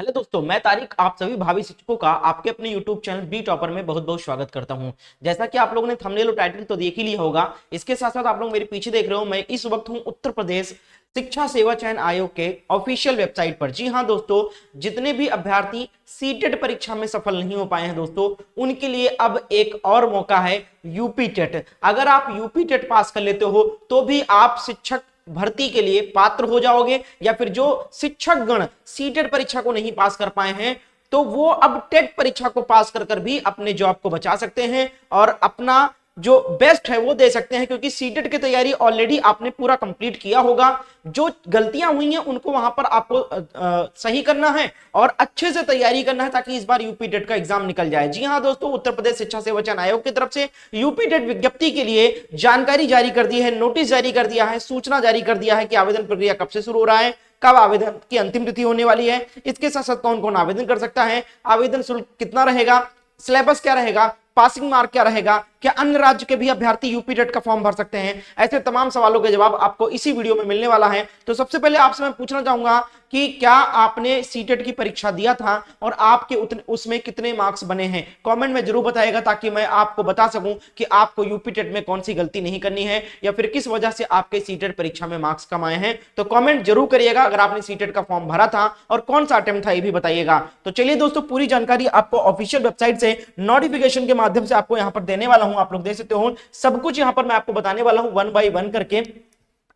Hello दोस्तों, मैं तारिक आप सभी भावी शिक्षकों का आपके अपने यूट्यूब चैनल बी टॉपर में बहुत बहुत स्वागत करता हूं। जैसा कि आप लोगों ने थंबनेल और टाइटल तो देख ही लिया होगा, इसके साथ साथ आप लोग मेरे पीछे देख रहे हो, मैं इस वक्त हूं उत्तर प्रदेश शिक्षा सेवा चयन आयोग के ऑफिशियल वेबसाइट पर। जी हाँ दोस्तों, जितने भी अभ्यर्थी सीटेट परीक्षा में सफल नहीं हो पाए हैं दोस्तों, उनके लिए अब एक और मौका है यूपी टेट। अगर आप यूपी टेट पास कर लेते हो तो भी आप शिक्षक भर्ती के लिए पात्र हो जाओगे, या फिर जो शिक्षक गण सीटेट परीक्षा को नहीं पास कर पाए हैं तो वो अब टेट परीक्षा को पास कर भी अपने जॉब को बचा सकते हैं और अपना जो बेस्ट है वो दे सकते हैं, क्योंकि सीटेट की तैयारी ऑलरेडी आपने पूरा कंप्लीट किया होगा। जो गलतियां हुई हैं उनको वहां पर आपको सही करना है और अच्छे से तैयारी करना है ताकि इस बार यूपी टेट का एग्जाम निकल जाए। जी हां दोस्तों, उत्तर प्रदेश शिक्षा सेवा चयन आयोग की तरफ से यूपी टेट विज्ञप्ति के लिए जानकारी जारी कर दी है, नोटिस जारी कर दिया है, सूचना जारी कर दिया है कि आवेदन प्रक्रिया कब से शुरू हो रहा है, कब आवेदन की अंतिम तिथि होने वाली है, इसके साथ साथ कौन कौन आवेदन कर सकता है, आवेदन शुल्क कितना रहेगा, सिलेबस क्या रहेगा, पासिंग मार्क क्या रहेगा, क्या अन्य राज्य के भी अभ्यर्थी यूपी टेट का फॉर्म भर सकते हैं। ऐसे तमाम सवालों के जवाब आपको इसी वीडियो में मिलने वाला है। तो सबसे पहले आपसे मैं पूछना चाहूंगा कि क्या आपने सीटेट की परीक्षा दिया था और आपके उसमें कितने मार्क्स बने हैं। कमेंट में जरूर बताइएगा ताकि मैं आपको बता सकूं कि आपको यूपी टेट में कौन सी गलती नहीं करनी है या फिर किस वजह से आपके सीटेट परीक्षा में मार्क्स कम आए हैं। तो कमेंट जरूर करिएगा अगर आपने सीटेट का फॉर्म भरा था और कौन सा अटेम्प्ट था ये भी बताइएगा। तो चलिए दोस्तों, पूरी जानकारी आपको ऑफिशियल वेबसाइट से नोटिफिकेशन के माध्यम से आपको यहां पर देने वाला हूं। आप लोग देख सकते हो सब कुछ यहां पर मैं आपको बताने वाला हूं वन बाय वन करके।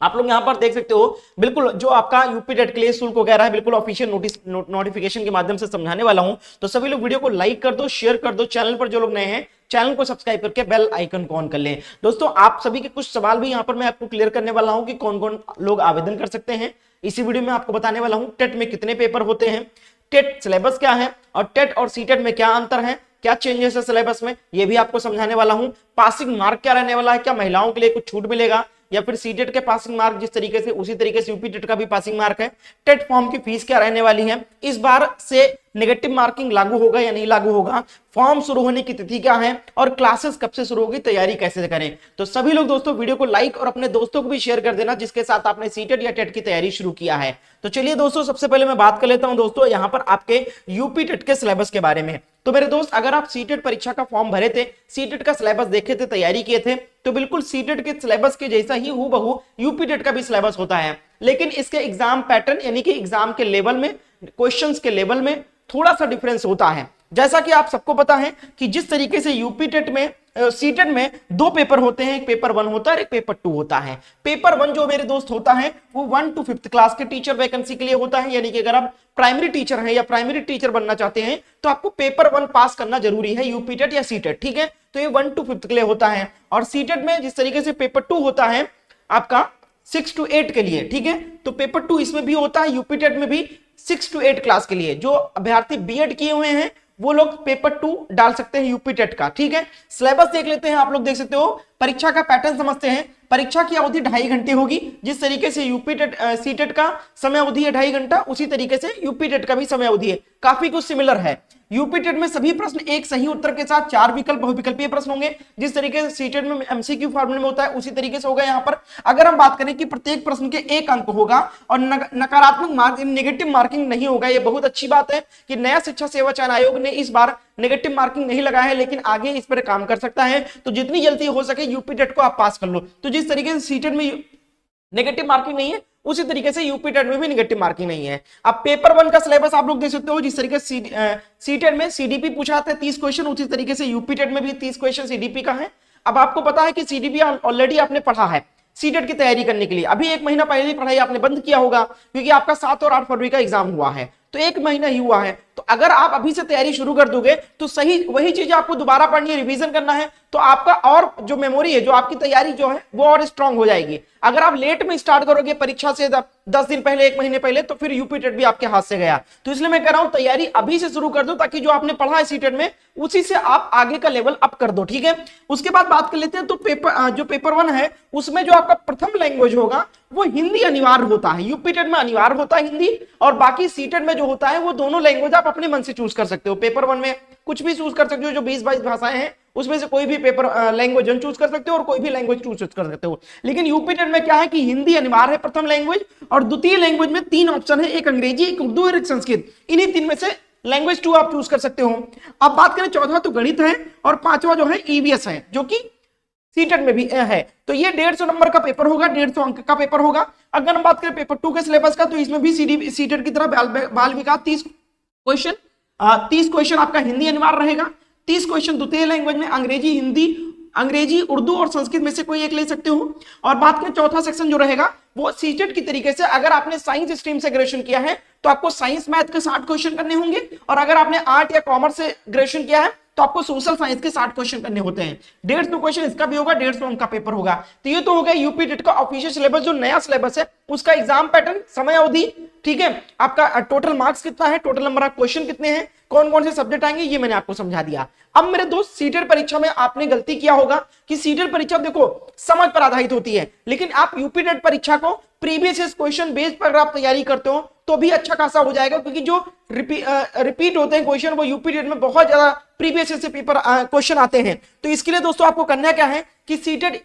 आप लोग यहां पर देख सकते हो बिल्कुल जो आपका यूपी टेट के लिए शुल्क वगैरह है बिल्कुल ऑफिशियल नोटिफिकेशन के माध्यम से समझाने वाला हूं। तो सभी लोग वीडियो को लाइक कर दो, शेयर कर दो, चैनल पर जो लोग नए हैं चैनल को सब्सक्राइब करके बेल आइकन को ऑन कर लें। दोस्तों आप सभी के कुछ सवाल भी यहां पर मैं आपको क्लियर करने वाला हूं कि कौन कौन लोग आवेदन कर सकते हैं। इसी वीडियो में आपको बताने वाला हूं टेट में कितने पेपर होते हैं, टेट सिलेबस क्या है और टेट और सीटेट में क्या अंतर है, क्या चेंजेस है सिलेबस में, ये भी आपको समझाने वाला हूं। पासिंग मार्क क्या रहने वाला है, क्या महिलाओं के लिए कुछ छूट मिलेगा या फिर सीटेट के पासिंग मार्क जिस तरीके से उसी तरीके से यूपी टेट का भी पासिंग मार्क है। टेट फॉर्म की फीस क्या रहने वाली है, इस बार से नेगेटिव मार्किंग लागू होगा या नहीं लागू होगा, फॉर्म शुरू होने की तिथि क्या है और क्लासेस कब से शुरू होगी, तैयारी कैसे करें। तो सभी लोग दोस्तों वीडियो को लाइक और अपने दोस्तों को भी शेयर कर देना जिसके साथ आपने सीटेट या टेट की तैयारी शुरू किया है। तो चलिए दोस्तों, सबसे पहले मैं बात कर लेता हूं दोस्तों यहां पर आपके यूपी टेट के सिलेबस के बारे में। तो मेरे दोस्त, अगर आप सीटेट परीक्षा का फॉर्म भरे थे, सीटेट का सिलेबस देखे थे, तैयारी किए थे, तो बिल्कुल सीटेट के सिलेबस के जैसा ही हूबहू यूपी टेट का भी सिलेबस होता है। लेकिन इसके एग्जाम पैटर्न यानी कि एग्जाम के लेवल में, क्वेश्चंस के लेवल में थोड़ा सा डिफरेंस होता है। जैसा कि आप सबको पता है कि जिस तरीके से यूपी टेट में सीटेट में दो पेपर होते हैं, एक पेपर 1 होता है और एक पेपर 2 होता है। पेपर 1 जो मेरे दोस्त होता है वो 1 to 5th क्लास के टीचर वैकेंसी के लिए होता है, यानी कि अगर आप प्राइमरी टीचर हैं या प्राइमरी टीचर बनना चाहते हैं तो आपको पेपर 1 पास करना जरूरी है, यूपी टेट या सीटेट, ठीक है। तो ये 1 to 5th के लिए होता है। और सीटेट में जिस तरीके से पेपर 2 होता है आपका 6 to 8 के लिए, ठीक है, तो पेपर 2 इसमें भी होता है, यूपी टेट में भी 6 to 8 क्लास के लिए। जो अभ्यर्थी बीएड किए हुए हैं वो लोग पेपर 2 डाल सकते हैं यूपी टेट का, ठीक है। सिलेबस देख लेते हैं, आप लोग देख सकते हो, परीक्षा का पैटर्न समझते हैं। परीक्षा की अवधि 2.5 घंटे होगी, जिस तरीके से यूपी टेट सीटेट का समय अवधि है 2.5 घंटा, उसी तरीके से यूपी टेट का भी समय अवधि है, काफी कुछ सिमिलर है। यूपी टेट में सभी प्रश्न एक सही उत्तर के साथ 4 विकल्प बहुविकल्पीय प्रश्न होंगे, जिस तरीके से सीटेट में एमसीक्यू फॉर्मूले में होता है उसी तरीके से होगा यहाँ पर। अगर हम बात करें कि प्रत्येक प्रश्न के 1 अंक होगा और नकारात्मक मार्क नेगेटिव मार्किंग नहीं होगा, ये बहुत अच्छी बात है कि नया शिक्षा सेवा चयन आयोग ने इस बार नेगेटिव मार्किंग नहीं लगाया है, लेकिन आगे इस पर काम कर सकता है। तो जितनी जल्दी हो सके यूपी टेट को आप पास कर लो। तो जिस तरीके से सीटेट में नेगेटिव मार्किंग नहीं है उसी तरीके से यूपी टेट में भी नेगेटिव मार्किंग नहीं है। अब पेपर 1 का सिलेबस आप लोग देख सकते हो, जिस तरीके से सीटेट में सीडीपी पूछा था 30 क्वेश्चन, उसी तरीके से यूपी टेट में भी 30 क्वेश्चन सीडीपी का है। अब आपको पता है कि सीडीपी ऑलरेडी आपने पढ़ा है सीटेट की तैयारी करने के लिए, अभी 1 महीना पहले ही पढ़ाई आपने बंद किया होगा क्योंकि आपका 7 और 8 फरवरी का एग्जाम हुआ है, तो 1 महीना ही हुआ है। तो अगर आप अभी से तैयारी शुरू कर दोगे तो सही वही चीज आपको दोबारा पढ़नी है, रिवीजन करना है, तो आपका और जो मेमोरी है, जो आपकी तैयारी जो है वो और स्ट्रांग हो जाएगी। अगर आप लेट में स्टार्ट करोगे परीक्षा से 10 दिन पहले, 1 महीने पहले, तो फिर यूपी टेट भी आपके हाथ से गया। तो इसलिए मैं कह रहा हूं तैयारी अभी से शुरू कर दो ताकि जो आपने पढ़ा है सीटेट में उसी से आप आगे का लेवल अप कर दो, ठीक है। उसके बाद बात कर लेते हैं तो पेपर 1 है उसमें जो आपका प्रथम लैंग्वेज होगा वो हिंदी अनिवार्य होता है। यूपी टेट में अनिवार्य होता है हिंदी, और बाकी सीटेट में जो होता है वो दोनों लैंग्वेज आप अपने मन से चूज कर सकते हो। पेपर 1 में कुछ भी चूज कर सकते हो, जो 20-22 भाषाएं हैं उसमें से कोई भी पेपर लैंग्वेज चूज कर सकते हो और कोई भी लैंग्वेज चूज कर सकते हो। लेकिन यूपी टेट में क्या है कि हिंदी अनिवार्य है प्रथम लैंग्वेज, और द्वितीय लैंग्वेज में 3 ऑप्शन है, एक अंग्रेजी, एक उर्दू और एक संस्कृत। इन्हीं 3 में से लैंग्वेज 2 आप चूज कर सकते हो। अब बात करें चौथा तो गणित है, और पांचवा जो है ईवीएस है, जो कि सीटेट में भी है। तो ये 150 नंबर का पेपर होगा, 150 अंक का पेपर होगा। अगर हम बात करें पेपर 2 के सिलेबस का, तो इसमें भी सीटेट की तरह बाल विकास 30 क्वेश्चन आपका हिंदी अनिवार्य रहेगा, 30 क्वेश्चन द्वितीय लैंग्वेज में अंग्रेजी, उर्दू और संस्कृत में से कोई एक ले सकते हो। और बात करें चौथा सेक्शन जो रहेगा वो सीटेट की तरीके से, अगर आपने साइंस स्ट्रीम से ग्रेजुएशन किया है तो आपको साइंस मैथ के 60 क्वेश्चन करने होंगे, और अगर आपने आर्ट या कॉमर्स से ग्रेजुएशन किया है तो आपको सोशल साइंस के 60 क्वेश्चन करने होते हैं। 150 क्वेश्चन इसका भी होगा, 150 अंक का पेपर होगा। तो ये तो हो गया यूपी टेट का ऑफिशियल सिलेबस, जो नया सिलेबस है उसका एग्जाम पैटर्न, समय अवधि, ठीक है, आपका टोटल मार्क्स कितना है, टोटल नंबर ऑफ क्वेश्चन कितने हैं, कौन कौन से सब्जेक्ट आएंगे, ये मैंने आपको समझा दिया। अब मेरे दोस्त सीटेट परीक्षा में आपने गलती किया होगा कि सीटेट परीक्षा देखो समझ पर आधारित होती है, लेकिन आप यूपी टेट परीक्षा को प्रीवियस क्वेश्चन बेस पर अगर आप तैयारी करते हो तो भी अच्छा खासा हो जाएगा, क्योंकि जो रिपीट होते हैं क्वेश्चन वो यूपी टेट में बहुत ज्यादा प्रीवियस से पेपर क्वेश्चन आते हैं। तो इसके लिए दोस्तों आपको करना क्या है कि सीटेट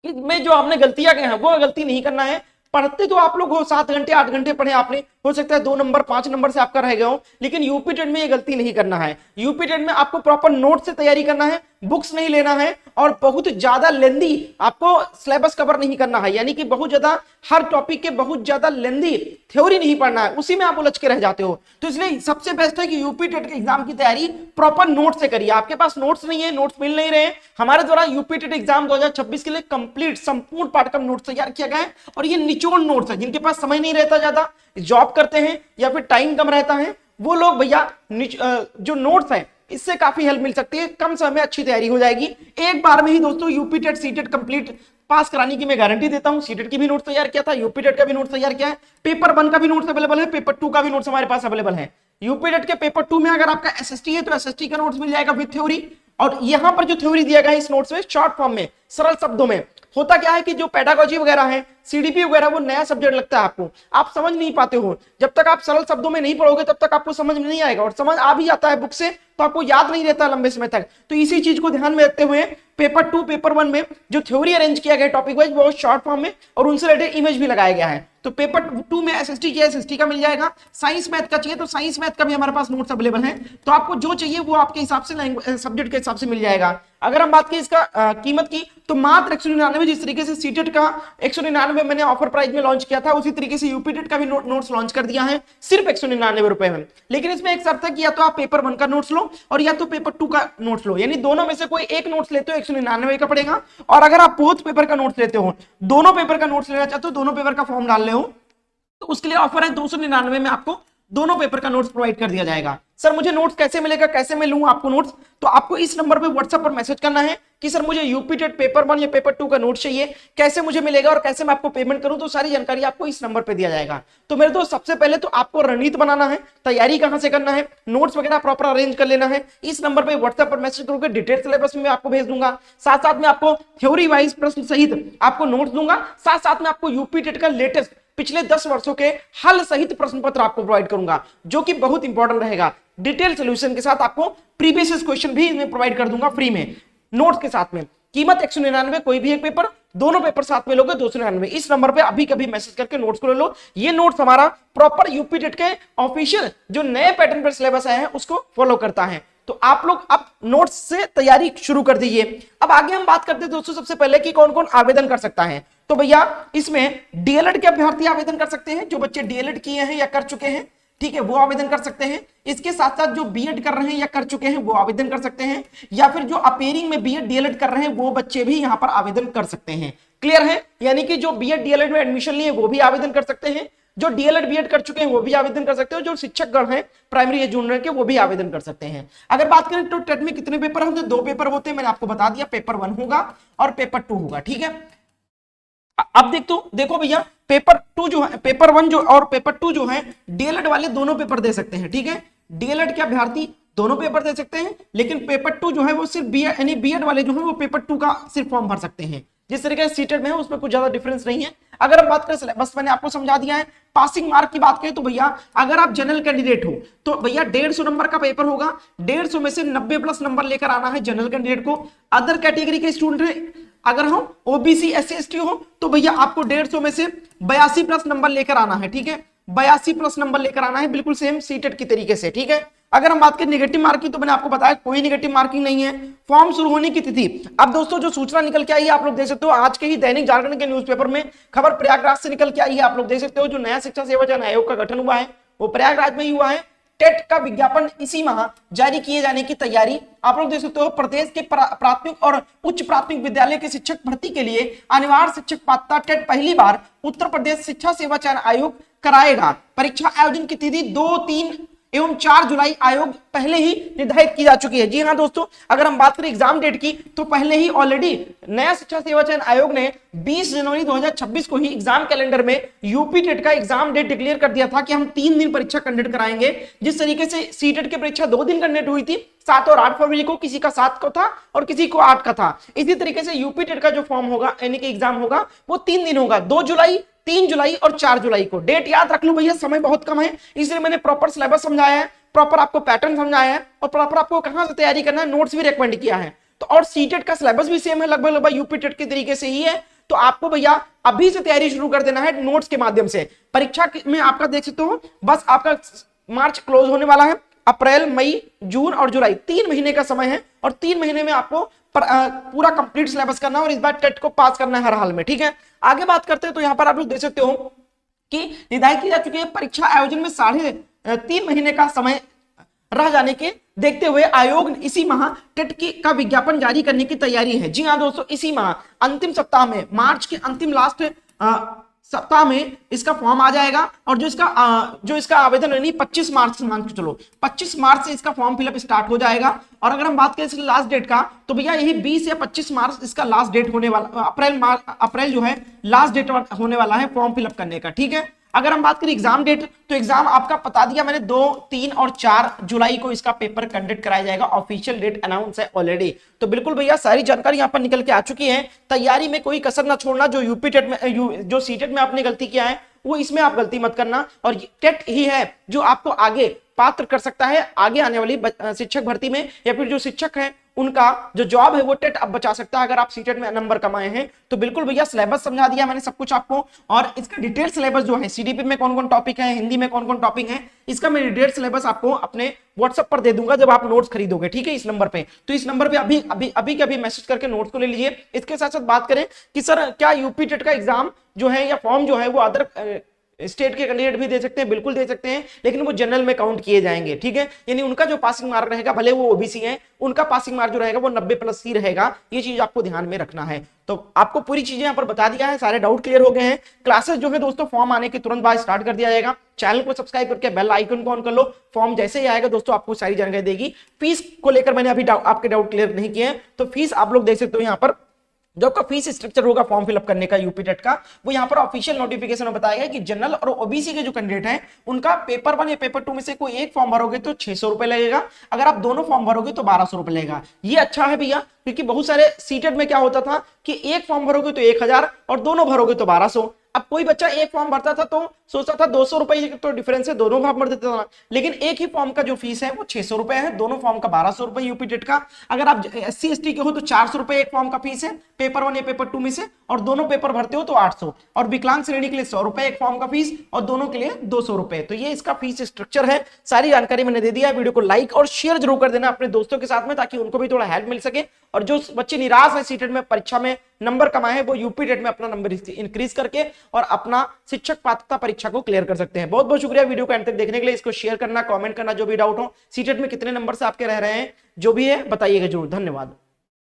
में जो आपने गलतियां की हैं वो गलती नहीं करना है। पढ़ते तो आप लोग हो 7 घंटे 8 घंटे पढ़े आपने, हो सकता है 2 नंबर 5 नंबर से आपका रह गया हो, लेकिन यूपी टेट में ये गलती नहीं करना है। यूपी टेट में आपको प्रॉपर नोट से तैयारी करना है, बुक्स नहीं लेना है, और बहुत ज्यादा लेंदी आपको सिलेबस कवर नहीं करना है, यानी कि बहुत ज्यादा हर टॉपिक के बहुत ज्यादा लेंदी थ्योरी नहीं पढ़ना है, उसी में आप उलझ के रह जाते हो। तो इसलिए सबसे बेस्ट है कि यूपी टेट के एग्जाम की तैयारी प्रॉपर नोट से करिए। आपके पास नोट्स नहीं है, नोट्स मिल नहीं रहे, हमारे द्वारा यूपी टेट एग्जाम 2026 के लिए कंप्लीट संपूर्ण पाठ्यक्रम नोट्स तैयार किया गया है, और ये निचोड़ नोट्स है। जिनके पास समय नहीं रहता, ज्यादा जॉब करते हैं या फिर टाइम कम रहता है, वो लोग भैया जो नोट्स है इससे काफी हेल्प मिल सकती है, कम समय में अच्छी तैयारी हो जाएगी। एक बार में ही दोस्तों यूपी टेट सीटेट कंप्लीट पास कराने की मैं गारंटी देता हूं। सीटेट की भी नोट्स तैयार किया था, यूपी टेट का भी नोट्स तैयार किया है, पेपर 1 का भी नोट्स अवेलेबल है, पेपर 2 का भी नोट्स हमारे पास अवेलेबल है। यूपी टेट के पेपर 2 में अगर आपका एसएसटी है तो एसएसटी का नोट्स मिल जाएगा विद थ्योरी, और यहां पर जो थ्योरी दिया गया है इस नोट्स में शॉर्ट फॉर्म में, सरल शब्दों में। होता क्या है कि जो पेडागोजी वगैरह है, सीडीपी वगैरह, वो नया सब्जेक्ट लगता है आपको, आप समझ नहीं पाते हो। जब तक आप सरल शब्दों में नहीं पढ़ोगे तब तक आपको समझ में नहीं आएगा, और समझ आ भी जाता है बुक से तो आपको याद नहीं रहता लंबे समय तक। तो इसी चीज को ध्यान में रखते हुए पेपर 2 पेपर 1 में जो थ्योरी अरेंज किया गया टॉपिक वाइज वो शॉर्ट फॉर्म में, और उनसे रिलेटेड इमेज भी लगाया गया है। तो पेपर 2 में एसएसटी चाहिए, एसएसटी का मिल जाएगा, साइंस मैथ का चाहिए तो साइंस मैथ का भी हमारे पास नोट्स अवेलेबल है। तो आपको जो चाहिए वो आपके हिसाब से सब्जेक्ट के हिसाब से मिल जाएगा। अगर हम बात करें इसका कीमत की, तो मात्र 199, जिस तरीके से सीटेट का 199 मैंने ऑफर प्राइस में लॉन्च किया था, उसी तरीके से यूपी टेट का भी नोट्स लॉन्च कर दिया है सिर्फ 199 रुपए में। लेकिन इसमें एक शर्त है कि या तो आप पेपर 1 का नोट्स लो और या तो पेपर 2 का नोट्स लो, यानी दोनों में से कोई एक नोट्स लेते हो 199 का पड़ेगा। और अगर आप बोथ पेपर का नोट्स लेते हो, दोनों पेपर का नोट्स लेना चाहते हो, दोनों पेपर का फॉर्म डाल ले हो, तो उसके लिए ऑफर है 299 में आपको दोनों पेपर का नोट्स प्रोवाइड कर दिया जाएगा। सर मुझे नोट्स कैसे मिलेगा, कैसे मैं लूं आपको नोट्स? तो आपको इस नंबर पे व्हाट्सएप पर मैसेज करना है कि सर मुझे यूपी टेट पेपर 1 या पेपर 2 का नोट चाहिए, कैसे मुझे मिलेगा और कैसे मैं आपको पेमेंट करूं, तो सारी जानकारी आपको इस नंबर पे दिया जाएगा। तो मेरे दोस्त सबसे पहले तो आपको रणनीति बनाना है, तैयारी कहां से करना है, नोट्स वगैरह प्रॉपर अरेंज कर लेना है। इस नंबर पे व्हाट्सएप पर मैसेज करोगे, डिटेल सिलेबस में आपको भेज दूंगा, साथ साथ में आपको थ्योरी वाइज प्रश्न सहित आपको नोट्स दूंगा, साथ साथ में आपको यूपी टेट का लेटेस्ट पिछले 10 वर्षों के हल सहित प्रश्न पत्र आपको प्रोवाइड करूंगा, जो कि बहुत इंपॉर्टेंट रहेगा। डिटेल सॉल्यूशन के साथ आपको प्रीवियस क्वेश्चन भी मैं प्रोवाइड कर दूंगा फ्री में नोट्स के साथ में। कीमत 199, कोई भी एक पेपर, दोनों पेपर साथ में लोगे 299। इस नंबर पे अभी कभी मैसेज करके नोट्स को ले लो। ये नोट्स हमारा प्रॉपर यूपी टेट के ऑफिशियल जो नए पैटर्न पर सिलेबस आए हैं उसको फॉलो करता है। तो आप लोग अब नोट्स से तैयारी शुरू कर दीजिए। अब आगे हम बात करते हैं दोस्तों सबसे पहले कि कौन कौन आवेदन कर सकता है। तो भैया इसमें डीएलएड के अभ्यर्थी आवेदन कर सकते हैं, जो बच्चे डीएलएड किए हैं या कर चुके हैं, ठीक है, वो आवेदन कर सकते हैं। इसके साथ साथ जो बीएड कर रहे हैं या कर चुके हैं वो आवेदन कर सकते हैं, या फिर जो अपेयरिंग में बीएड डीएलएड कर रहे हैं वो बच्चे भी यहां पर आवेदन कर सकते हैं। क्लियर है? यानी कि जो बीएड डीएलएड में एडमिशन लिए वो भी आवेदन कर सकते हैं, जो डीएलएड बीएड कर चुके हैं वो भी आवेदन कर सकते हैं, जो शिक्षक गण हैं प्राइमरी या जूनियर के वो भी आवेदन कर सकते हैं। अगर बात करें तो टेट में कितने पेपर होते हैं? 2 पेपर होते हैं, मैंने आपको बता दिया, पेपर 1 होगा और पेपर 2 होगा, ठीक है। अब देखो भैया पेपर 2 जो है, पेपर 1 जो और पेपर 2 जो है, डीएलएड वाले दोनों पेपर दे सकते हैं, ठीक है। डीएलएड के अभ्यर्थी दोनों पेपर दे सकते हैं, लेकिन पेपर 2 जो है वो सिर्फ बीएड यानी बीएड वाले जो है वो पेपर 2 का सिर्फ फॉर्म भर सकते हैं। जिस तरीके से सीटेट में है उसमें कुछ ज्यादा डिफरेंस नहीं है। अगर हम बात करें सिलेबस, मैंने आपको समझा दिया है। पासिंग मार्क की बात करें तो भैया अगर आप जनरल कैंडिडेट हो तो भैया 150 नंबर का पेपर होगा, 150 में से 90 प्लस नंबर लेकर आना है जनरल कैंडिडेट को। अदर कैटेगरी के स्टूडेंट है, अगर हम ओबीसी एससी एसटी हो तो भैया आपको 150 में से 82 प्लस नंबर लेकर आना है, ठीक है, 82 प्लस नंबर लेकर आना है, बिल्कुल सेम सीटेट की तरीके से, ठीक है। अगर हम बात करें नेगेटिव मार्किंग तो मैंने आपको बताया कोई नेगेटिव मार्किंग नहीं है। फॉर्म शुरू होने की तिथि, अब दोस्तों जो सूचना निकल के आई है आप लोग देख सकते हो, आज के ही दैनिक जागरण के न्यूज़पेपर में खबर प्रयागराज से निकल के आई है, आप लोग देख सकते हो। जो नया शिक्षा सेवा चयन आयोग का गठन हुआ है वो प्रयागराज में ही हुआ है। टेट का विज्ञापन इसी माह जारी किए जाने की तैयारी, आप लोग देख सकते हो। प्रदेश के प्राथमिक और उच्च प्राथमिक विद्यालय के शिक्षक भर्ती के लिए अनिवार्य शिक्षक पात्रता टेट पहली बार उत्तर प्रदेश शिक्षा सेवा चयन आयोग कराएगा। परीक्षा आयोजन की तिथि 2, 3 एवं 4 जुलाई आयोग पहले ही निर्धारित की जा चुकी है। जी हाँ दोस्तों, अगर हम बात करें एग्जाम डेट की तो पहले ही ऑलरेडी नया शिक्षा सेवा चयन आयोग ने 20 जनवरी 2026 को ही एग्जाम कैलेंडर में यूपी टेट का एग्जाम डेट डिक्लेयर कर दिया था कि हम 3 दिन परीक्षा कंडक्ट कराएंगे। जिस तरीके से सीटेट की परीक्षा 2 दिन कंडक्ट हुई थी, 7 और 8 फरवरी को, किसी का 7 को था और किसी को 8 का था। इसी तरीके से यूपी टेट का जो फॉर्म होगा यानी कि एग्जाम होगा वो 3 दिन होगा, 2 जुलाई, 3 जुलाई और 4 जुलाई को। डेट याद रख लो भैया, समय बहुत कम है, इसलिए मैंने प्रॉपर सिलेबस समझाया है, प्रॉपर आपको पैटर्न समझाया है और प्रॉपर आपको कहां से तैयारी करना है, नोट्स भी रेकमेंड किया है। तो और सीटेट का सिलेबस भी सेम है, लगभग यूपी टेट के तरीके से ही है। तो आपको भैया अभी से तैयारी शुरू कर देना है नोट्स के माध्यम से। परीक्षा में आपका देख सकते हो बस आपका मार्च क्लोज होने वाला है, अप्रैल, मई, जून और जुलाई 3 महीने का समय है और 3 महीने में आपको पूरा कंप्लीट सिलेबस करना है और इस बार टेट को पास करना है हर हाल में, ठीक है। आगे बात करते हैं तो यहाँ पर आप लोग देख सकते हो कि निर्धारित की जा चुकी है परीक्षा आयोजन में 3.5 महीने का समय रह जाने के देखते हुए आयोग इसी माह टेट का विज्ञापन जारी करने की तैयारी है। जी हाँ दोस्तों, इसी माह अंतिम सप्ताह में, मार्च के अंतिम लास्ट सप्ताह में इसका फॉर्म आ जाएगा और जो इसका आवेदन यानी 25 मार्च से मान के चलो 25 मार्च से इसका फॉर्म फिलअप स्टार्ट हो जाएगा। और अगर हम बात करें इसके लास्ट डेट का तो भैया यही 20 या 25 मार्च इसका लास्ट डेट होने वाला, अप्रैल जो है लास्ट डेट होने वाला है फॉर्म फिलअप करने का, ठीक है। अगर हम बात करें एग्जाम डेट तो एग्जाम आपका बता दिया मैंने 2, 3 और 4 जुलाई को इसका पेपर कंडक्ट कराया जाएगा। ऑफिशियल डेट अनाउंस है ऑलरेडी। तो बिल्कुल भैया सारी जानकारी यहाँ पर निकल के आ चुकी है। तैयारी में कोई कसर ना छोड़ना। जो यूपी टेट में जो सीटेट में आपने गलती किया है वो इसमें आप गलती मत करना। और टेट ही है जो आपको आगे पात्र कर सकता है आगे आने वाली शिक्षक भर्ती में, या फिर जो शिक्षक है उनका जो जॉब है वो टेट अब बचा सकता है अगर आप सीटेट में नंबर कमाए हैं। तो बिल्कुल भैया सिलेबस समझा दिया मैंने सब कुछ आपको, और इसका डिटेल सिलेबस जो है सीडीपी में कौन कौन टॉपिक है, हिंदी में कौन कौन टॉपिक है, इसका मैं डिटेल सिलेबस आपको अपने व्हाट्सएप पर दे दूंगा जब आप नोट्स खरीदोगे, ठीक है, इस नंबर पे। तो इस नंबर पे अभी के अभी मैसेज करके नोट्स को ले लीजिए। इसके साथ साथ बात करें कि सर क्या यूपी टेट का एग्जाम जो है या फॉर्म जो है वो अदर स्टेट के कैंडिडेट भी दे सकते हैं, बिल्कुल दे सकते हैं, लेकिन वो जनरल में काउंट किए जाएंगे, ठीक है। यानी उनका जो पासिंग मार्क रहेगा, भले वो ओबीसी है, उनका पासिंग मार्क जो रहेगा वो 90 प्लस ही रहेगा। ये चीज आपको ध्यान में रखना है। तो आपको पूरी चीजें यहाँ पर बता दिया है, सारे डाउट क्लियर हो गए हैं। क्लासेस जो है दोस्तों फॉर्म आने के तुरंत बाद स्टार्ट कर दिया जाएगा। चैनल को सब्सक्राइब करके बेल आइकन को ऑन कर लो। फॉर्म जैसे ही आएगा दोस्तों आपको सारी जानकारी देगी। फीस को लेकर मैंने अभी आपके डाउट क्लियर नहीं किए हैं, तो फीस आप लोग देख सकते हो यहाँ पर जो आपका फीस स्ट्रक्चर होगा फॉर्म फिलअप करने का यूपी टेट का, वो यहाँ पर ऑफिशियल नोटिफिकेशन में बताया गया कि जनरल और ओबीसी के जो कैंडिडेट हैं उनका पेपर 1 या पेपर 2 में से कोई एक फॉर्म भरोगे तो 600 रुपए लगेगा, अगर आप दोनों फॉर्म भरोगे तो 1200 रुपए लगेगा। ये अच्छा है भैया, क्योंकि बहुत सारे सीटेट में क्या होता था कि एक फॉर्म भरोगे तो 1000 और दोनों भरोगे तो 1200। अब कोई बच्चा एक फॉर्म भरता था तो सोचता था 200 रुपए तो डिफरेंस है, दोनों फॉर्म भर देता था, लेकिन एक ही फॉर्म का जो फीस है वो 600 रुपए है, दोनों फॉर्म का 1200 रुपए यूपी टेट का। अगर आप SC ST के हो तो 400 रुपए एक फॉर्म का फीस है पेपर 1 या पेपर 2 में से, और दोनों पेपर भरते हो तो 800, और विकलांग श्रेणी के लिए 100 रुपए एक फॉर्म का फीस और दोनों के लिए 200 रुपए। तो ये इसका फीस स्ट्रक्चर है। सारी जानकारी मैंने दे दिया है। वीडियो को लाइक और शेयर जरूर कर देना अपने दोस्तों के साथ में, ताकि उनको भी थोड़ा हेल्प मिल सके। और जो बच्चे निराश है सीटेट में परीक्षा में नंबर कमाए हैं, वो यूपी टेट में अपना नंबर इंक्रीज करके और अपना शिक्षक पात्रता परीक्षा को क्लियर कर सकते हैं। बहुत बहुत शुक्रिया वीडियो को अंत तक देखने के लिए। इसको शेयर करना, कमेंट करना, जो भी डाउट हो, सीटेट में कितने नंबर से आपके रह रहे हैं, जो भी है बताइएगा जरूर। धन्यवाद।